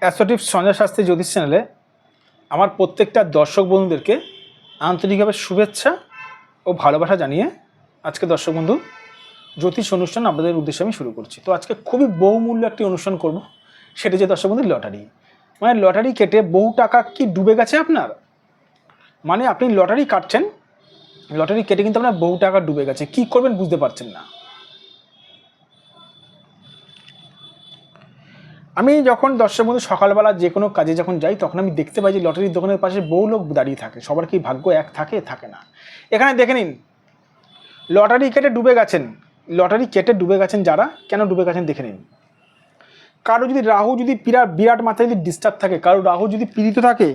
Astro tips Sanjay Shastri জ্যোতিষ চ্যানেলে আমার প্রত্যেকটা দর্শক বন্ধুদেরকে আন্তরিকভাবে শুভেচ্ছা ও ভালোবাসা জানিয়ে আজকে দর্শক বন্ধু জ্যোতিষ অনুষ্ঠান আপনাদের উদ্দেশ্যে আমি শুরু করছি। তো আজকে খুবই বহুমূল্য একটি অনুষ্ঠান করব, সেটা যে দর্শক বন্ধু লটারি। মানে লটারি কেটে বহু টাকা কি ডুবে গেছে আপনার? মানে আপনি লটারি কাটছেন, লটারি কেটে কিন্তু আপনার বহু টাকা ডুবে গেছে, কি করবেন বুঝতে পারছেন না। আমি যখন দর্শক বন্ধু সকালবেলা যে কোনো কাজে যখন যাই তখন আমি দেখতে পাই যে লটারির দোকানের পাশে বহু লোক দাঁড়িয়ে থাকে। সবার কি ভাগ্য এক থাকে? থাকে না। এখানে দেখে নিন, লটারি কেটে ডুবে গেছেন, লটারি কেটে ডুবে গেছেন যারা, কেন ডুবে গেছেন দেখে নিন। কারো যদি রাহু যদি বিরাট মাত্রায় যদি ডিস্টার্ব থাকে, কারো রাহু যদি পীড়িত থাকে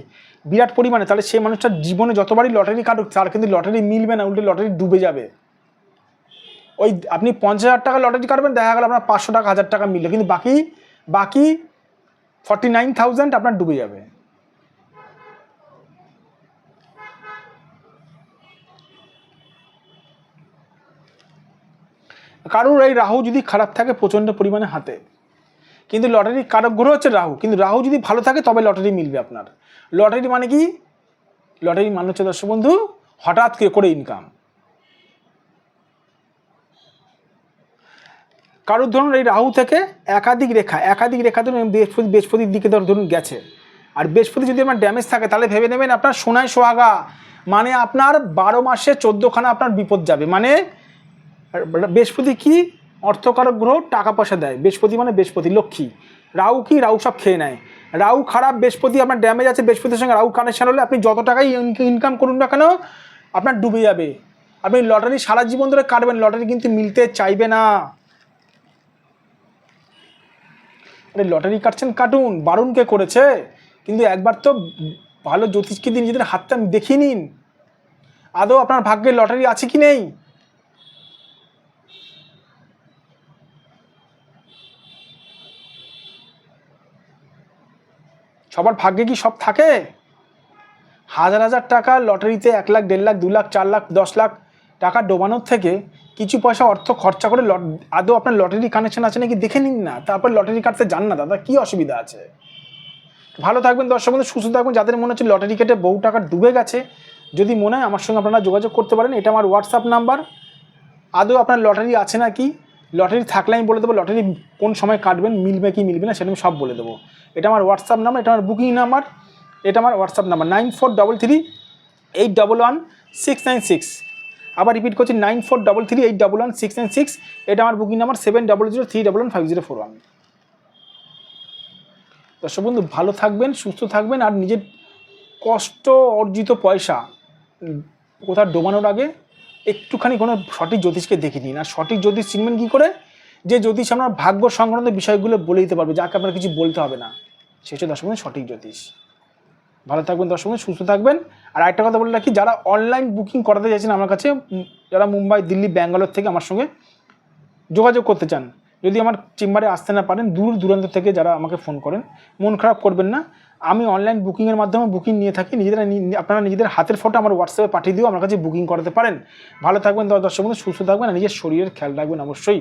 বিরাট পরিমাণে, তাহলে সেই মানুষটার জীবনে যতবারই লটারি কাটুক তার কিন্তু লটারি মিলবে না, উল্টে লটারি ডুবে যাবে। ওই আপনি 50,000 টাকা লটারি কাটবেন, দেখা গেল আপনার 500 টাকা 1000 টাকা মিললো, কিন্তু বাকি 49,000 আপনার ডুবে যাবে। কারোর এই রাহু যদি খারাপ থাকে প্রচণ্ড পরিমাণে হাতে, কিন্তু লটারির কারক গ্রহ হচ্ছে রাহু, কিন্তু রাহু যদি ভালো থাকে তবে লটারি মিলবে আপনার। লটারি মানে কি? লটারি মানে হচ্ছে দর্শক বন্ধু হঠাৎ করে ইনকাম। কারোর ধরুন এই রাহু থেকে একাধিক রেখা ধরুন বৃহস্পতির দিকে ধরুন গেছে, আর বৃহস্পতি যদি আপনার ড্যামেজ থাকে তাহলে ভেবে নেবেন আপনার সোনায় সোহাগা, মানে আপনার 12 মাসে 14খানা আপনার বিপদ যাবে। মানে বৃহস্পতি কি? অর্থকারক গ্রহ, টাকা পয়সা দেয়। বৃহস্পতি মানে বৃহস্পতি লক্ষ্মী। রাহু কি? রাহু সব খেয়ে নেয়। রাহু খারাপ, বৃহস্পতি আপনার ড্যামেজ আছে, বৃহস্পতির সঙ্গে রাহু কানেকশন হলে আপনি যত টাকাই ইনকাম করুন না কেন আপনার ডুবে যাবে। আপনি লটারি সারা জীবন ধরে কাটবেন, লটারি কিন্তু মিলতে চাইবে না। আরে লটারি কাটছেন কাটুন, বারণ কে করেছে? কিন্তু একবার তো ভালো জ্যোতিষকে দিয়ে নিজেদের হাতটা দেখিয়ে নিন, আদৌ আপনার ভাগ্যে লটারি আছে কি নেই। সবার ভাগ্যে কি সব থাকে? হাজার হাজার টাকা লটারিতে 1 লাখ 1.5 লাখ 2 লাখ 4 লাখ 10 লাখ টাকা ডোবানোর থেকে কিছু পয়সা অর্থ খরচা করে আদৌ আপনার লটারি কানেকশন আছে নাকি দেখে নিন না, তারপর লটারি কাটতে যান না দাদা, কি অসুবিধা আছে? ভালো থাকবেন দর্শক বন্ধু, সুস্থ থাকবেন। যাদের মনে হচ্ছে লটারি কেটে বহু টাকা ডুবে গেছে, যদি মনে হয় আমার সঙ্গে আপনারা যোগাযোগ করতে পারেন। এটা আমার হোয়াটসঅ্যাপ নাম্বার। আদৌ আপনার লটারি আছে নাকি, লটারি থাকলে আমি বলে দেবো লটারি কোন সময় কাটবেন, মিলবে কি মিলবে না সেটা আমি সব বলে দেবো। এটা আমার হোয়াটসঅ্যাপ নাম্বার, এটা আমার বুকিং নাম্বার, এটা আমার হোয়াটসঅ্যাপ নাম্বার 9433811696। আবার রিপিট করছি 9433811696। এটা আমার বুকিং নাম্বার 7003115041। দর্শক বন্ধু ভালো থাকবেন, সুস্থ থাকবেন, আর নিজের কষ্ট অর্জিত পয়সা কোথাও ডোবানোর আগে একটুখানি কোনো সঠিক জ্যোতিষকে দেখে নিন। আর সঠিক জ্যোতিষ চিনবেন কী করে? যে জ্যোতিষ আপনার ভাগ্য সংক্রান্ত বিষয়গুলো বলে দিতে পারবে, যাকে আপনার কিছু বলতে হবে না, সে হচ্ছে দর্শক বন্ধু সঠিক জ্যোতিষ। ভালো থাকবেন দর্শক বন্ধু, সুস্থ থাকবেন। আর একটা কথা বলে রাখি, যারা অনলাইন বুকিং করাতে চাইছেন আমার কাছে, যারা মুম্বাই, দিল্লি, ব্যাঙ্গালোর থেকে আমার সঙ্গে যোগাযোগ করতে চান, যদি আমার চেম্বারে আসতে না পারেন, দূর দূরান্ত থেকে যারা আমাকে ফোন করেন, মন খারাপ করবেন না। আমি অনলাইন বুকিংয়ের মাধ্যমে বুকিং নিয়ে থাকি। আপনারা নিজেদের হাতের ফটো আমার হোয়াটসঅ্যাপে পাঠিয়ে দিও, আমার কাছে বুকিং করাতে পারেন। ভালো থাকবেন দর্শক বন্ধু, সুস্থ থাকবেন, আর নিজের শরীরের খেয়াল রাখবেন অবশ্যই।